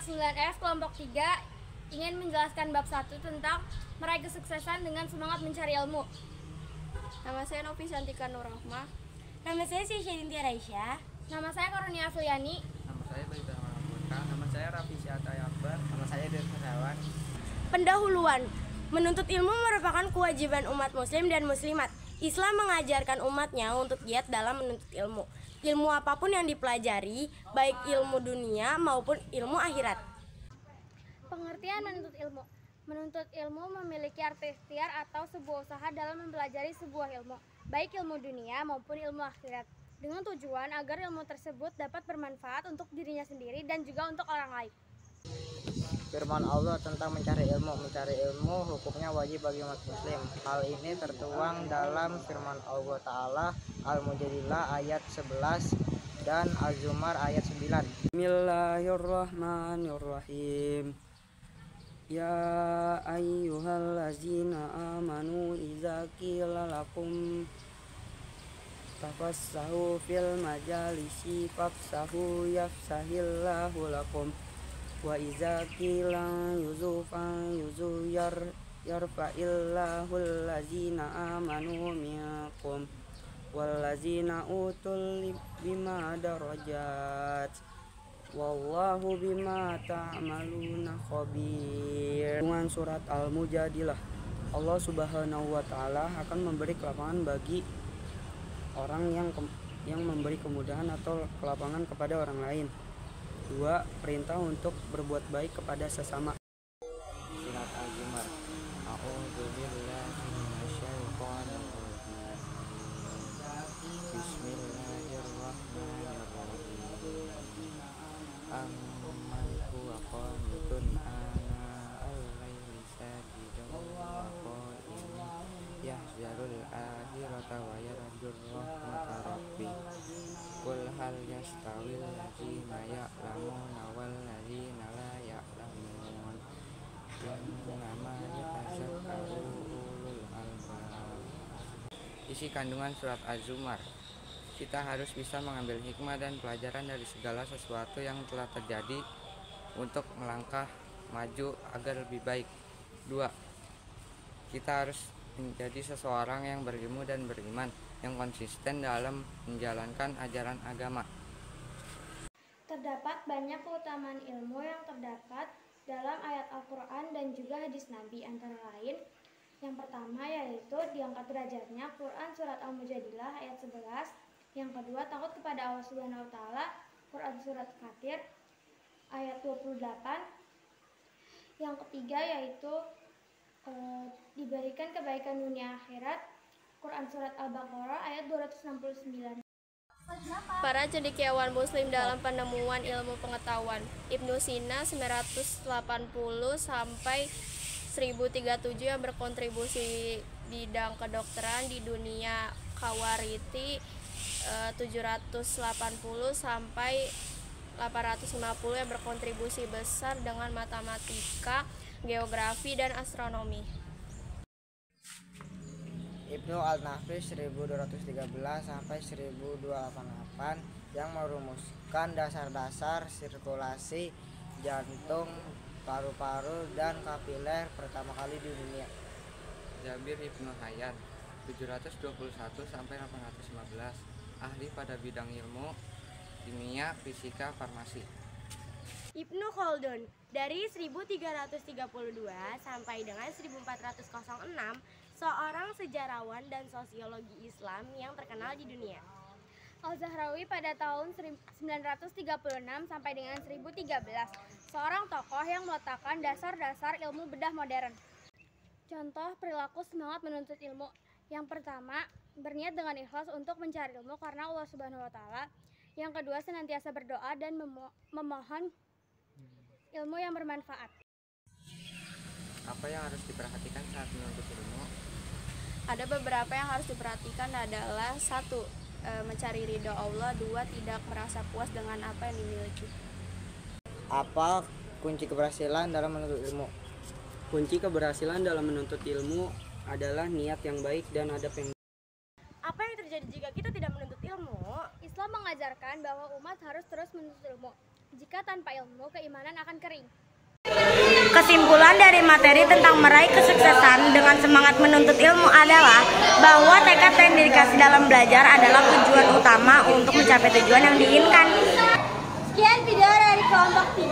kelas 9F kelompok 3 ingin menjelaskan bab 1 tentang meraih kesuksesan dengan semangat mencari ilmu. Nama saya Novi Santika Nurrahmah. Nama saya Syedinti Raisya. Nama saya Karunia Afliani. Nama saya Baita Mahmudka. Nama saya Raffi Syatay Akbar. Nama saya Dir Kerawan. Pendahuluan. Menuntut ilmu merupakan kewajiban umat muslim dan muslimat. Islam mengajarkan umatnya untuk giat dalam menuntut ilmu. Ilmu apapun yang dipelajari, baik ilmu dunia maupun ilmu akhirat. Pengertian menuntut ilmu. Menuntut ilmu memiliki arti ikhtiar atau sebuah usaha dalam mempelajari sebuah ilmu, baik ilmu dunia maupun ilmu akhirat, dengan tujuan agar ilmu tersebut dapat bermanfaat untuk dirinya sendiri dan juga untuk orang lain. Firman Allah tentang mencari ilmu. Mencari ilmu hukumnya wajib bagi umat muslim. Hal ini tertuang dalam firman Allah Ta'ala Al-Mujadilah ayat 11 dan Az-Zumar ayat 9. Bismillahirrahmanirrahim. Ya ayyuhallazina amanu idza qila lakum tafassahu fil majalisi fafsahu yafsahillahu lakum wa idza qila yuzufan yarfa'illahu allazina amanu minkum wallazina utul bima darajat wallahu bima ta'maluna khabir. Dengan surat Al-Mujadilah, Allah Subhanahu wa taala akan memberi kelapangan bagi orang yang memberi kemudahan atau kelapangan kepada orang lain. 2. Perintah untuk berbuat baik kepada sesama. Surat Az-Zumar. A'udzu billahi minasyaitonir rajim. Bismillahirrahmanirrahim. Amman huwa qanitun ana al-laili sajidan wa qa'iman yahzarul akhirata wa yarjur rahmata rabbi. Qul hal yastawil ladzina ya'lamuna wal ladzina la ya'lamun innama yatazakkaru ulul albab. Isi kandungan surat Az-Zumar. Kita harus bisa mengambil hikmah dan pelajaran dari segala sesuatu yang telah terjadi untuk melangkah maju agar lebih baik. 2. Kita harus menjadi seseorang yang berilmu dan beriman, yang konsisten dalam menjalankan ajaran agama. Terdapat banyak keutamaan ilmu yang terdapat dalam ayat Al-Quran dan juga hadis Nabi, antara lain yang pertama yaitu diangkat derajatnya Quran surat Al-Mujadilah ayat 11. Yang kedua, takut kepada Allah Subhanahu wa taala, Quran surat Fatir ayat 28. Yang ketiga yaitu diberikan kebaikan dunia akhirat, Quran surat Al-Baqarah ayat 269. Para cendekiawan muslim dalam penemuan ilmu pengetahuan. Ibnu Sina 980 sampai 1037 yang berkontribusi bidang kedokteran di dunia. Kawariti 780 sampai 850 yang berkontribusi besar dengan matematika, geografi, dan astronomi. Ibnu Al-Nafis 1213 sampai 1288 yang merumuskan dasar-dasar sirkulasi jantung, paru-paru, dan kapiler pertama kali di dunia. Jabir Ibnu Hayyan 721 sampai 815, ahli pada bidang ilmu kimia, fisika, farmasi. Ibnu Khaldun dari 1332 sampai dengan 1406, seorang sejarawan dan sosiologi Islam yang terkenal di dunia. Al-Zahrawi pada tahun 936 sampai dengan 1013, seorang tokoh yang meletakkan dasar-dasar ilmu bedah modern. Contoh perilaku semangat menuntut ilmu. Yang pertama, berniat dengan ikhlas untuk mencari ilmu karena Allah Subhanahu wa taala. Yang kedua, senantiasa berdoa dan memohon ilmu yang bermanfaat. Apa yang harus diperhatikan saat menuntut ilmu? Ada beberapa yang harus diperhatikan adalah 1. Mencari ridho Allah. 2. Tidak merasa puas dengan apa yang dimiliki. Apa kunci keberhasilan dalam menuntut ilmu? Kunci keberhasilan dalam menuntut ilmu adalah niat yang baik dan adab yang. Apa yang terjadi jika kita tidak menuntut ilmu? Islam mengajarkan bahwa umat harus terus menuntut ilmu. Jika tanpa ilmu, keimanan akan kering. Kesimpulan dari materi tentang meraih kesuksesan dengan semangat menuntut ilmu adalah bahwa tekad dan dedikasi dalam belajar adalah tujuan utama untuk mencapai tujuan yang diinginkan. Sekian video dari kelompok 3.